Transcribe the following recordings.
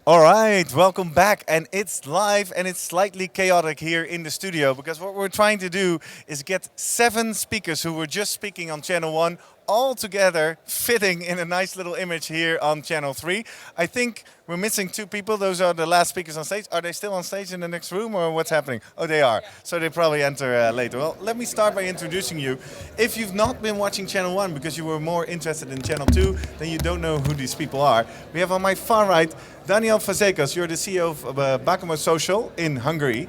All right, welcome back. And it's live and it's slightly chaotic here in the studio because what we're trying to do is get 7 speakers who were just speaking on channel 1 all together fitting in a nice little image here on channel 3. I think we're missing 2 people. Those are the last speakers on stage. Are they still on stage in the next room or what's happening? Oh, they are. So they probably enter later. Well, let me start by introducing you. If you've not been watching channel 1 because you were more interested in channel 2, then you don't know who these people are. We have on my far right Daniel Fazekas. You're the CEO of Bakamo Social in Hungary.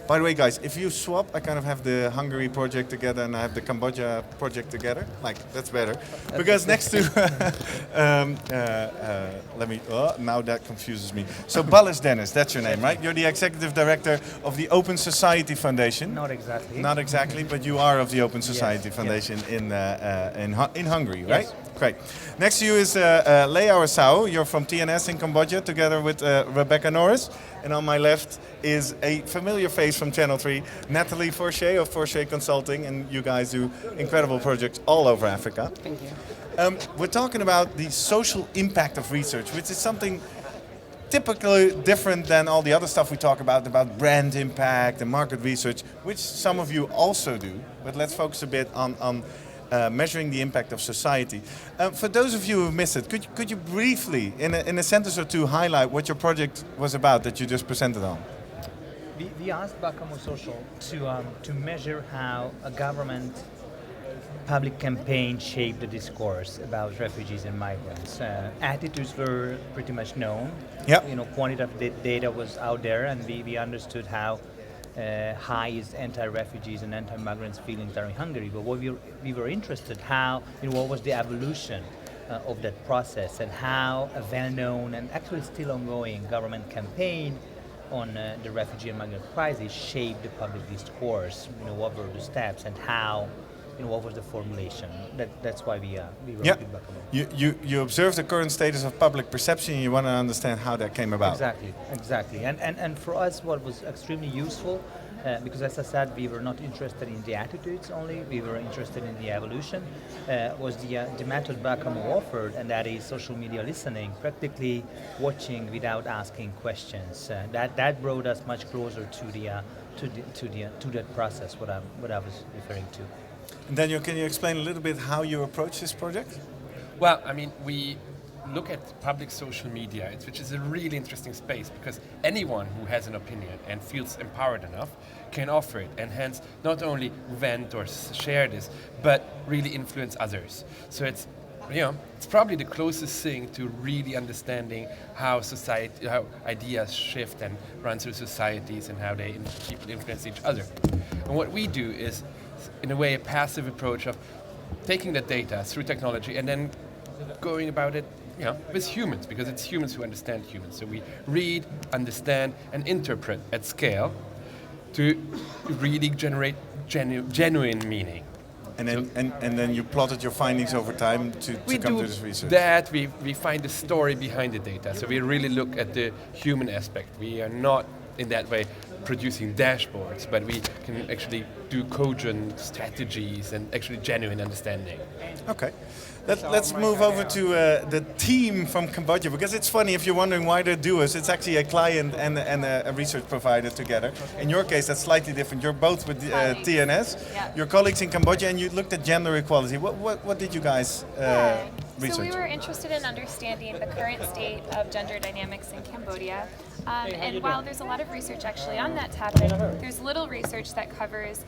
By the way, guys, if you swap, I kind of have the Hungary project together and I have the Cambodia project together. Like, that's better. Because next to, now that confuses me. So Ballis Dennis, that's your name, right? You're the executive director of the Open Society Foundation. Not exactly. Not exactly, but you are of the Open Society Foundation in Hungary, right? Yes. Great. Next to you is Lea Orsao. You're from TNS in Cambodia together with Rebecca Norris. And on my left is a familiar face from Channel 3, Natalie Forche of Forche Consulting. And you guys do incredible projects all over Africa. Thank you. We're talking about the social impact of research, which is something typically different than all the other stuff we talk about brand impact and market research, which some of you also do. But let's focus a bit on measuring the impact of society. For those of you who missed it, could you briefly, in a sentence or two, highlight what your project was about that you just presented on? We asked Bakamo Social to measure how a government public campaign shaped the discourse about refugees and migrants. Attitudes were pretty much known. Yep. Quantitative data was out there, and we understood how high is anti-refugees and anti-migrants feelings are in Hungary. But what we were interested what was the evolution of that process and how a well-known and actually still ongoing government campaign on the refugee and migrant crisis shaped the public discourse. What were the steps and how. What was the formulation? That's why we wrote Yep. with Bakamo. You observe the current status of public perception and you want to understand how that came about. Exactly. And for us, what was extremely useful, because as I said, we were not interested in the attitudes only, we were interested in the evolution, was the method Bakamo offered, and that is social media listening, practically watching without asking questions. That brought us much closer to that process, what I was referring to. Daniel, can you explain a little bit how you approach this project? Well, we look at public social media, which is a really interesting space because anyone who has an opinion and feels empowered enough can offer it and hence not only vent or share this, but really influence others. So it's probably the closest thing to really understanding how ideas shift and run through societies and how people influence each other. And what we do is, in a way, a passive approach of taking the data through technology and then going about it with humans, because it's humans who understand humans. So we read, understand, and interpret at scale to really generate genuine meaning. And then you plotted your findings over time to come to this research. That we find the story behind the data. So we really look at the human aspect. We are not in that way producing dashboards, but we can actually do cogent strategies and actually genuine understanding. Okay. Let's move over to the team from Cambodia, because it's funny if you're wondering why they're duos. It's actually a client and a research provider together. In your case, that's slightly different. You're both with TNS. Yeah. Your colleagues in Cambodia, and you looked at gender equality. What did you guys research? So we were interested in understanding the current state of gender dynamics in Cambodia. And while there's a lot of research actually on that topic, there's little research that covers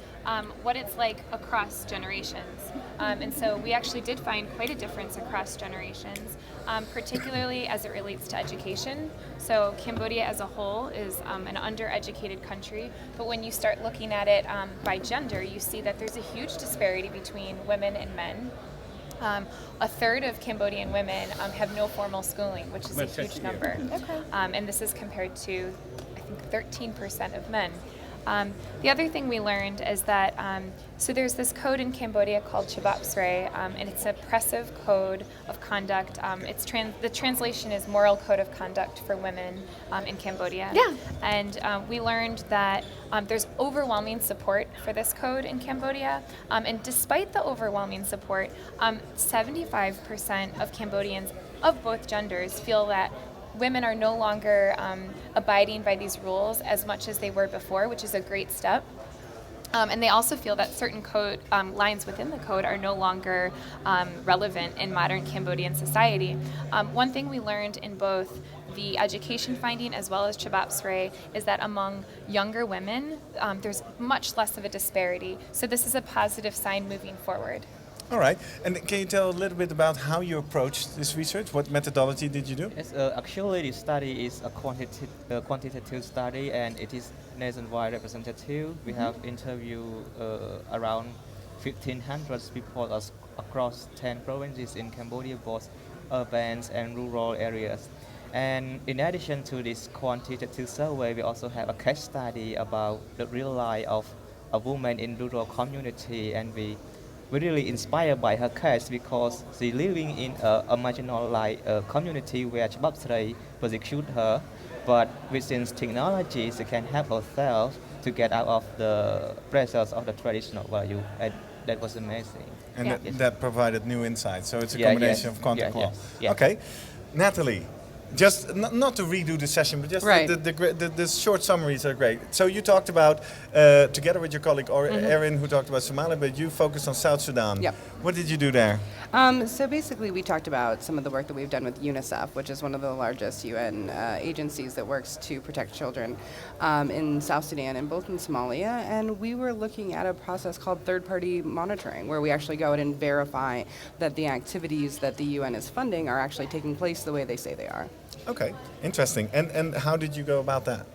what it's like across generations. And so we actually did find quite a difference across generations, particularly as it relates to education. So Cambodia as a whole is an undereducated country, but when you start looking at it by gender, you see that there's a huge disparity between women and men. A third of Cambodian women have no formal schooling, which is a huge number. Okay. And this is compared to, I think, 13% of men. The other thing we learned is that, so there's this code in Cambodia called Chabapsre, and it's an oppressive code of conduct. The translation is Moral Code of Conduct for Women in Cambodia. Yeah. And we learned that there's overwhelming support for this code in Cambodia. And despite the overwhelming support, 75% of Cambodians of both genders feel that women are no longer abiding by these rules as much as they were before, which is a great step. And they also feel that certain code lines within the code are no longer relevant in modern Cambodian society. One thing we learned in both the education finding as well as Chabab Sray is that among younger women, there's much less of a disparity. So this is a positive sign moving forward. All right. And can you tell a little bit about how you approached this research? What methodology did you do? Yes, actually, the study is a quantitative study, and it is nationwide representative. We have interviewed around 1,500 people across 10 provinces in Cambodia, both urban and rural areas. And in addition to this quantitative survey, we also have a case study about the real life of a woman in rural community, and we're really inspired by her case because she's living in a marginalized community where Chabab Sray persecute her, but with since technology, she can help herself to get out of the pressures of the traditional value, and that was amazing. And Yeah. that provided new insights. So it's a Yeah, combination yes. of contact Yeah, law. yeah. Okay. Natalie, just not to redo the session, but just Right. the short summaries are great. So you talked about, together with your colleague Erin, who talked about Somalia, but you focused on South Sudan. Yep. What did you do there? So basically, we talked about some of the work that we've done with UNICEF, which is one of the largest UN agencies that works to protect children in South Sudan and both in Somalia. And we were looking at a process called third-party monitoring, where we actually go out and verify that the activities that the UN is funding are actually taking place the way they say they are. Okay, interesting. And how did you go about that?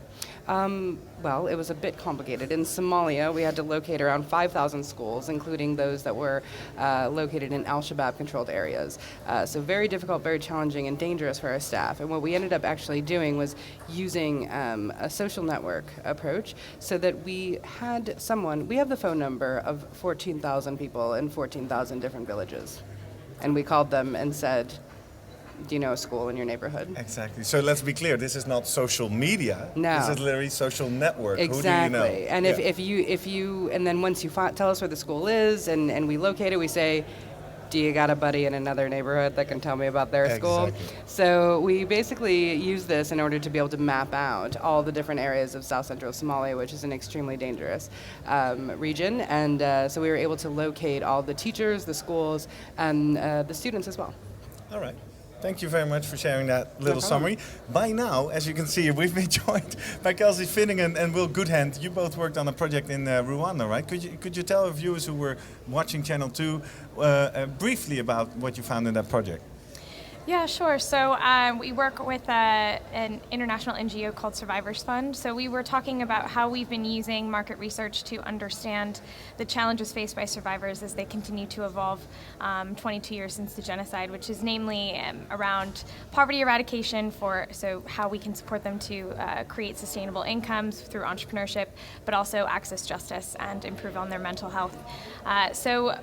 Well, it was a bit complicated. In Somalia, we had to locate around 5,000 schools, including those that were located in al-Shabaab-controlled areas. So very difficult, very challenging, and dangerous for our staff. And what we ended up actually doing was using a social network approach so that we have the phone number of 14,000 people in 14,000 different villages. And we called them and said, do you know a school in your neighborhood? Exactly. So let's be clear. This is not social media. No. This is literally social network. Exactly. Who do you know? And Yeah. if you and then once you tell us where the school is and we locate it, we say, do you got a buddy in another neighborhood that can tell me about their school? Exactly. So we basically use this in order to be able to map out all the different areas of South Central Somalia, which is an extremely dangerous region. And so we were able to locate all the teachers, the schools, and the students as well. All right. Thank you very much for sharing that little problem. summary. By now, as you can see, we've been joined by Kelsey Finnegan and Will Goodhand. You both worked on a project in Rwanda, right? Could you tell our viewers who were watching Channel 2 briefly about what you found in that project? Yeah, sure. So we work with an international NGO called Survivors Fund. So we were talking about how we've been using market research to understand the challenges faced by survivors as they continue to evolve 22 years since the genocide, which is namely around poverty eradication, so how we can support them to create sustainable incomes through entrepreneurship, but also access justice and improve on their mental health. So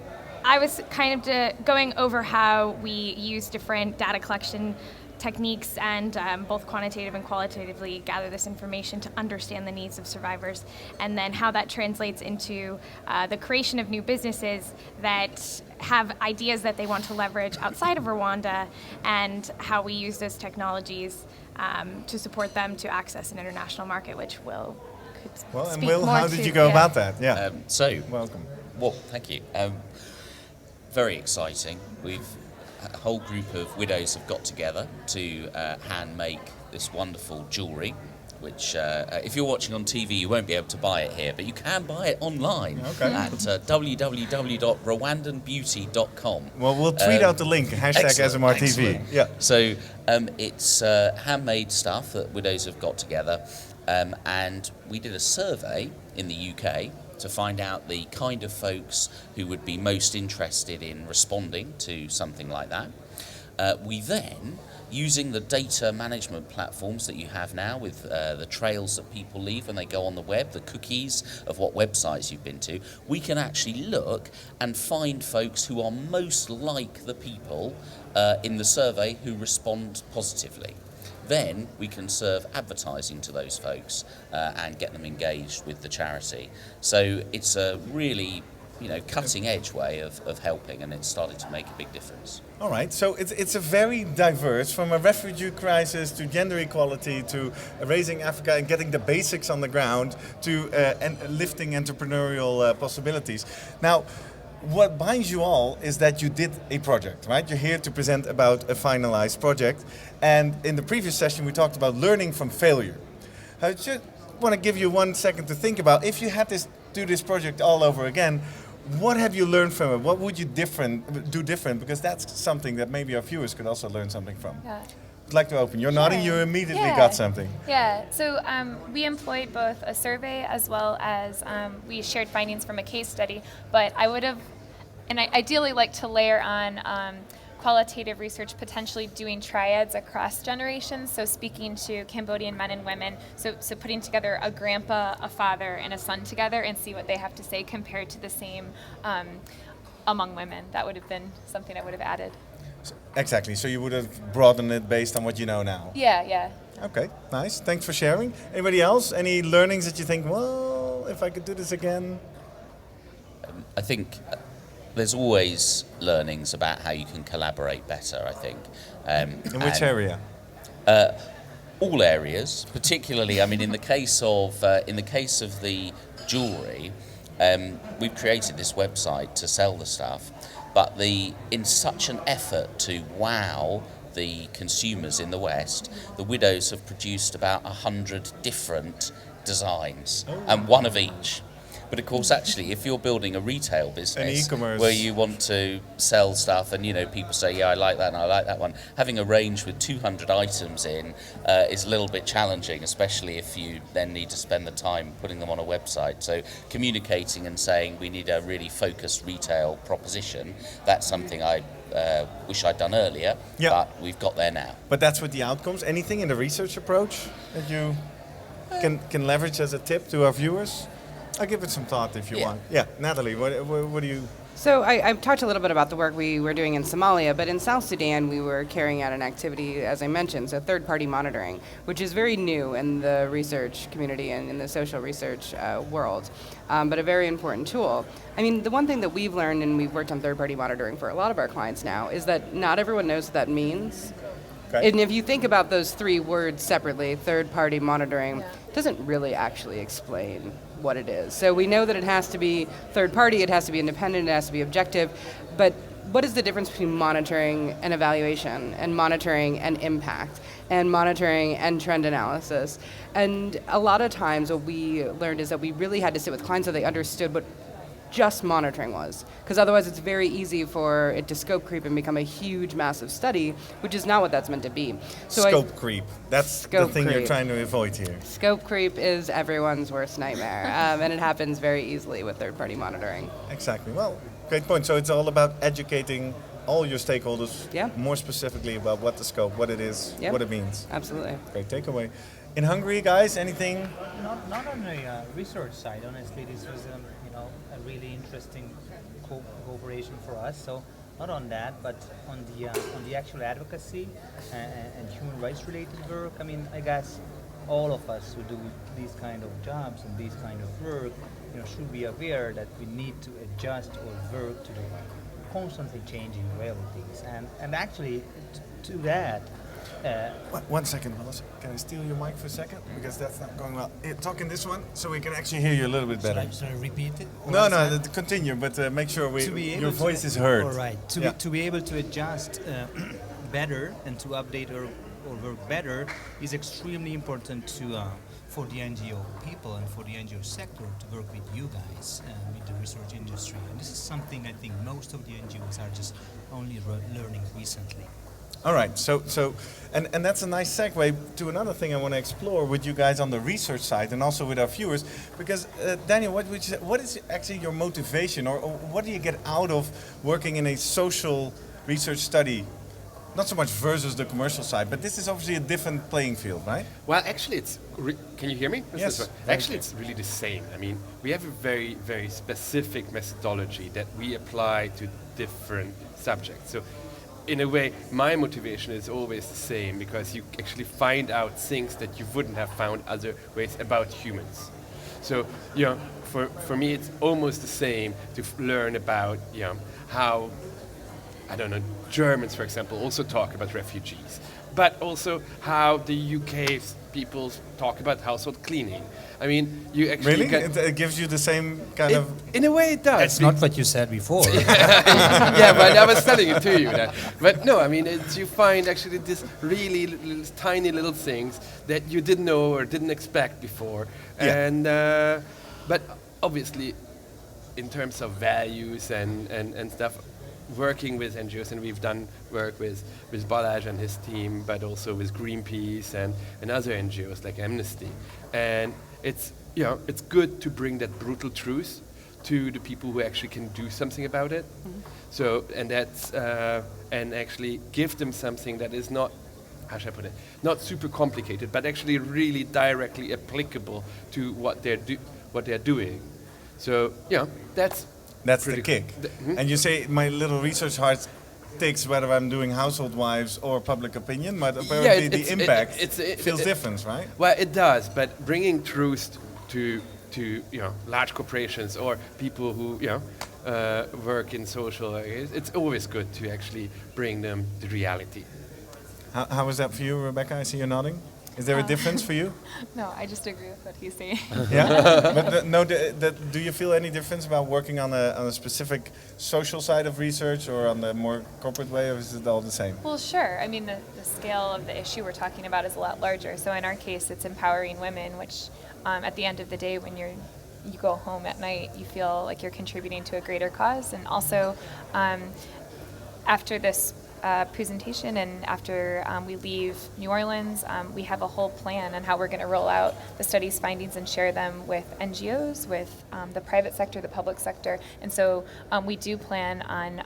I was kind of going over how we use different data collection techniques and both quantitative and qualitatively gather this information to understand the needs of survivors, and then how that translates into the creation of new businesses that have ideas that they want to leverage outside of Rwanda, and how we use those technologies to support them to access an international market, which Will could Well, and speak Will, more how did to. you go Yeah. about that? Yeah. Welcome. Well, thank you. Very exciting. A whole group of widows have got together to hand make this wonderful jewellery, which if you're watching on TV, you won't be able to buy it here, but you can buy it online at www.rwandanbeauty.com. Well, we'll tweet out the link, hashtag Excellent, SMRTV. excellent. Yeah. So it's handmade stuff that widows have got together, and we did a survey in the UK to find out the kind of folks who would be most interested in responding to something like that. We then, using the data management platforms that you have now with the trails that people leave when they go on the web, the cookies of what websites you've been to, we can actually look and find folks who are most like the people in the survey who respond positively. Then we can serve advertising to those folks and get them engaged with the charity. So it's a really cutting edge way of helping, and it started to make a big difference. All right, so it's a very diverse, from a refugee crisis to gender equality to raising Africa and getting the basics on the ground to and lifting entrepreneurial possibilities. Now, what binds you all is that you did a project, right? You're here to present about a finalized project, and in the previous session we talked about learning from failure. I just want to give you 1 second to think about, if you had to do this project all over again, what have you learned from it? What would you do different? Because that's something that maybe our viewers could also learn something from. Yeah. I'd like to open. You're nodding, you immediately Yeah. got something. Yeah, so we employed both a survey as well as we shared findings from a case study, but I would have, and I ideally like to layer on qualitative research, potentially doing triads across generations, so speaking to Cambodian men and women, so putting together a grandpa, a father, and a son together and see what they have to say compared to the same among women. That would have been something I would have added. Exactly, so you would have broadened it based on what you know now. Yeah. Okay, nice. Thanks for sharing. Anybody else? Any learnings that you think, well, if I could do this again? I think there's always learnings about how you can collaborate better, I think. In which area? All areas, particularly, I mean, in the case of the jewellery, we've created this website to sell the stuff, but in such an effort to wow the consumers in the West, the widows have produced about 100 different designs, and one of each. But of course, actually, if you're building a retail business where you want to sell stuff and, people say, yeah, I like that and I like that one, having a range with 200 items in is a little bit challenging, especially if you then need to spend the time putting them on a website. So communicating and saying we need a really focused retail proposition, that's something I wish I'd done earlier, but we've got there now. But that's with the outcomes. Anything in the research approach that you can leverage as a tip to our viewers? I'll give it some thought if you want. Yeah, Natalie, what do you... So I've talked a little bit about the work we were doing in Somalia, but in South Sudan we were carrying out an activity, as I mentioned, so third-party monitoring, which is very new in the research community and in the social research world, but a very important tool. I mean, the one thing that we've learned, and we've worked on third-party monitoring for a lot of our clients now, is that not everyone knows what that means. Okay. And if you think about those 3 words separately, third-party monitoring doesn't really actually explain what it is. So we know that it has to be third party, it has to be independent, it has to be objective, but what is the difference between monitoring and evaluation, and monitoring and impact, and monitoring and trend analysis? And a lot of times what we learned is that we really had to sit with clients so they understood what just monitoring was, because otherwise it's very easy for it to scope creep and become a huge, massive study, which is not what that's meant to be. So scope creep. That's the thing you're trying to avoid here. Scope creep is everyone's worst nightmare, and it happens very easily with third-party monitoring. Exactly. Well, great point. So it's all about educating all your stakeholders more specifically about what the scope, what it is, what it means. Absolutely. Great takeaway. In Hungary, guys, anything? Not on the research side. Honestly, this was a really interesting cooperation for us. So not on that, but on the actual advocacy and human rights related work. I mean, I guess all of us who do these kind of jobs and these kind of work, should be aware that we need to adjust or work to the constantly changing realities. And actually, to that. 1 second, Wallace. Can I steal your mic for a second? Because that's not going well. Talk in this one so we can actually hear you a little bit better. Should I repeat it? No, continue, but make sure your voice is heard. All right. To be able to adjust better and to update or work better is extremely important for the NGO people and for the NGO sector to work with you guys with the research industry. And this is something I think most of the NGOs are just only learning recently. All right, so and that's a nice segue to another thing I want to explore with you guys on the research side and also with our viewers, because Daniel, what is actually your motivation, or what do you get out of working in a social research study? Not so much versus the commercial side, but this is obviously a different playing field, right? Well, actually, can you hear me? Yes. Actually, it's really the same. I mean, we have a very, very specific methodology that we apply to different subjects. So in a way, my motivation is always the same, because you actually find out things that you wouldn't have found other ways about humans. So, you know, for me, it's almost the same to learn about, you know, how, I don't know, Germans, for example, also talk about refugees, but also how the UK people talk about household cleaning. I mean, you actually Really? get, It gives you the same kind of... in a way it does. That's not what you said before. Yeah, but I was telling it to you. But no, I mean, you find actually this really tiny little things that you didn't know or didn't expect before. Yeah. And but obviously, in terms of values and stuff, working with NGOs, and we've done work with Balázs and his team, but also with Greenpeace and other NGOs like Amnesty. And it's, you know, it's good to bring that brutal truth to the people who actually can do something about it. So, and that's, and actually give them something that is not, how should I put it, not super complicated, but actually really directly applicable to what they're doing. So, you know, that's That's the pretty kick. And you say my little research heart takes whether I'm doing household wives or public opinion, but apparently the impact feels different, right? Well, it does, but bringing truth to you know, large corporations or people who, you know, work in social areas, it's always good to actually bring them the reality. How was that for you, Rebecca? I see you nodding. Is there a difference for you? No, I just agree with what he's saying. Yeah, but no. Do you feel any difference about working on a specific social side of research or on the more corporate way, or is it all the same? Well, sure. I mean, the scale of the issue we're talking about is a lot larger. So in our case, it's empowering women, which at the end of the day, when you go home at night, you feel like you're contributing to a greater cause. And also, after this presentation and after we leave New Orleans, we have a whole plan on how we're going to roll out the study's findings and share them with NGOs, with the private sector, the public sector. And so we do plan on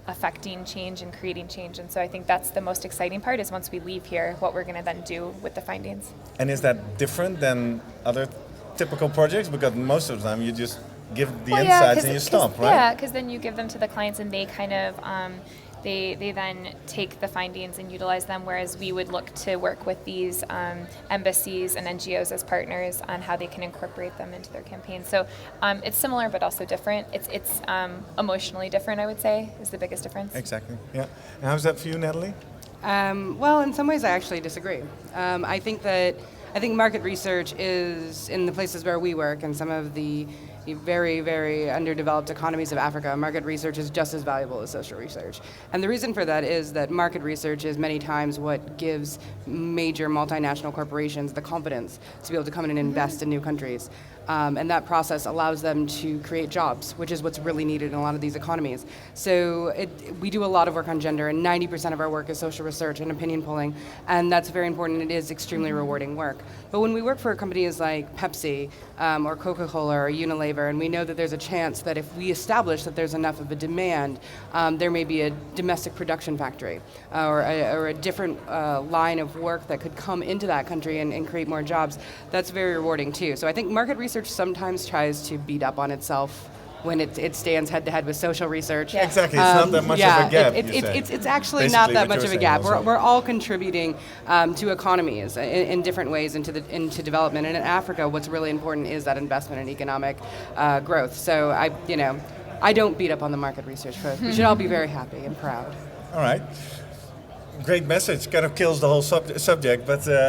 affecting change and creating change. And so I think that's the most exciting part, is once we leave here, what we're going to then do with the findings. And is that different than other typical projects? Because most of the time you just give the insights and you stop, right? Yeah, because then you give them to the clients and they kind of they then take the findings and utilize them, whereas we would look to work with these embassies and NGOs as partners on how they can incorporate them into their campaigns. So it's similar but also different. It's emotionally different, I would say, is the biggest difference. Exactly, yeah. And how's that for you, Natalie? Well, in some ways I actually disagree. I think market research is, in the places where we work and some of the very, very underdeveloped economies of Africa, market research is just as valuable as social research. And the reason for that is that market research is many times what gives major multinational corporations the confidence to be able to come in and invest in new countries. And that process allows them to create jobs, which is what's really needed in a lot of these economies. So we do a lot of work on gender, and 90% of our work is social research and opinion polling, and that's very important. It is extremely rewarding work. But when we work for companies like Pepsi or Coca-Cola or Unilever, and we know that there's a chance that if we establish that there's enough of a demand, there may be a domestic production factory or a different line of work that could come into that country and create more jobs, that's very rewarding too. So I think market research sometimes tries to beat up on itself when it stands head-to-head with social research. Yeah. Exactly, it's not that much of a gap, it's actually Basically not that what much of you're a gap. saying also. We're all contributing to economies in different ways into development. And in Africa, what's really important is that investment in economic growth. So I don't beat up on the market research folks. We should all be very happy and proud. All right. Great message. Kind of kills the whole subject, but... Sorry.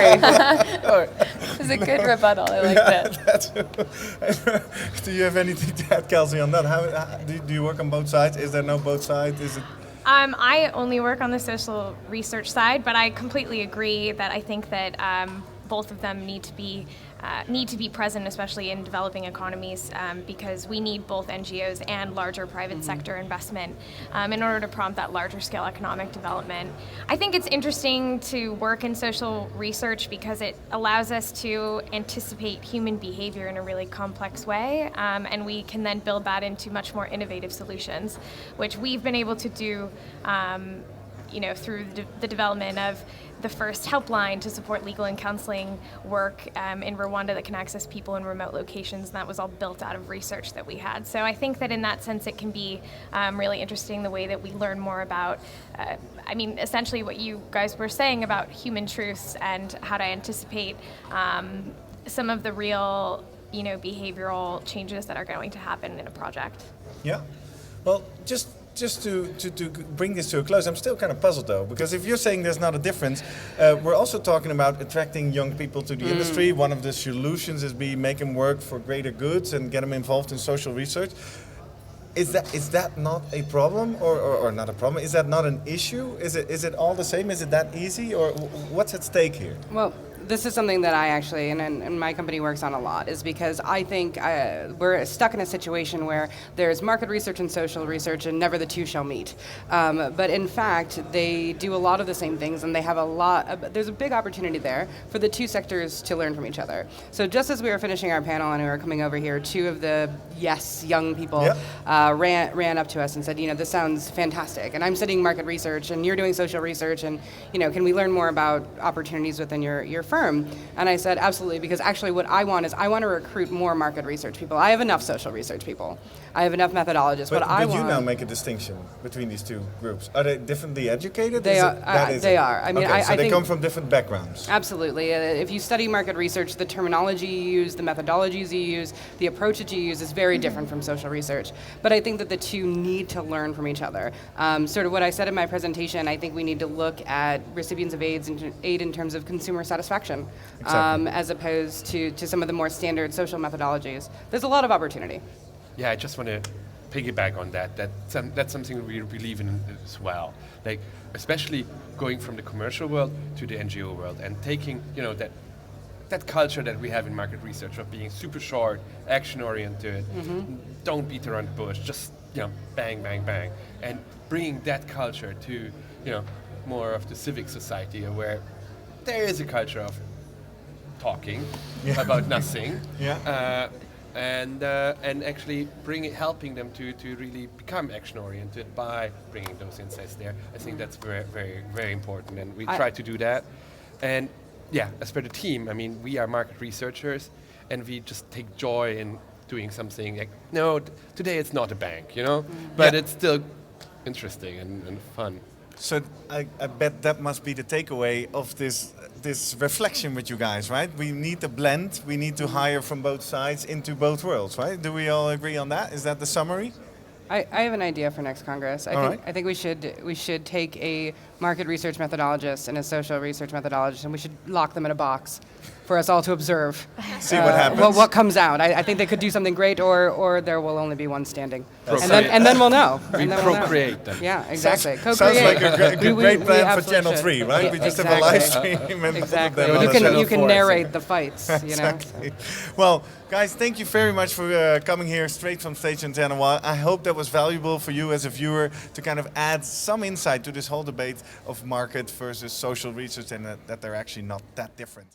It was a good rebuttal. I like that. Do you have anything to add, Kelsey, on that? How do you work on both sides? Is there no both sides? Is it... I only work on the social research side, but I completely agree that I think that both of them need to be present, especially in developing economies, because we need both NGOs and larger private sector investment in order to prompt that larger scale economic development. I think it's interesting to work in social research because it allows us to anticipate human behavior in a really complex way, and we can then build that into much more innovative solutions, which we've been able to do through the development of the first helpline to support legal and counseling work in Rwanda that can access people in remote locations, and that was all built out of research that we had. So I think that in that sense it can be really interesting the way that we learn more about, essentially what you guys were saying about human truths and how to anticipate some of the real, behavioral changes that are going to happen in a project. Yeah. Well, just to bring this to a close, I'm still kind of puzzled though, because if you're saying there's not a difference, we're also talking about attracting young people to the industry. One of the solutions is make them work for greater goods and get them involved in social research. Is that not a problem, or not a problem? Is that not an issue? Is it all the same? Is it that easy, or what's at stake here? Well, this is something that I actually, and my company works on a lot, is because I think we're stuck in a situation where there's market research and social research and never the two shall meet. But in fact, they do a lot of the same things, and they have there's a big opportunity there for the two sectors to learn from each other. So just as we were finishing our panel and we were coming over here, two of the young people ran up to us and said, this sounds fantastic. And I'm studying market research and you're doing social research, and can we learn more about opportunities within your firm? And I said, absolutely, because actually what I want is I want to recruit more market research people. I have enough social research people. I have enough methodologists. But I want... you now make a distinction between these two groups. Are they differently educated? They are. They are. I mean, okay, so I they think come from different backgrounds. Absolutely. If you study market research, the terminology you use, the methodologies you use, the approach that you use is very different from social research. But I think that the two need to learn from each other. Sort of what I said in my presentation, I think we need to look at recipients of aid in terms of consumer satisfaction, exactly. as opposed to some of the more standard social methodologies. There's a lot of opportunity. Yeah, I just want to piggyback on that. That's something we believe in as well. Like, especially going from the commercial world to the NGO world and taking, that culture that we have in market research of being super short, action-oriented, don't beat around the bush, just, bang, bang, bang. And bringing that culture to, more of the civic society where there is a culture of talking about nothing. And actually helping them to really become action-oriented by bringing those insights there. I think that's very, very, very important, and we try to do that. And as for the team, I mean, we are market researchers, and we just take joy in doing something like, today it's not a bank, but it's still interesting and fun. So I bet that must be the takeaway of this reflection with you guys, right? We need to blend, we need to hire from both sides into both worlds, right? Do we all agree on that? Is that the summary? I have an idea for next Congress. I think we should take a market research methodologist and a social research methodologist, and we should lock them in a box for us all to observe. See what happens. What comes out. I think they could do something great, or there will only be one standing. And then we'll know. We procreate them. Yeah, exactly. Sounds like a great plan for Channel 3, right? Yeah, we just have a live stream and exactly. put them on Channel You can 4. narrate the fights. Exactly. Well, guys, thank you very much for coming here straight from Stage on Channel 1. I hope that was valuable for you as a viewer to kind of add some insight to this whole debate of market versus social research, and that they're actually not that different.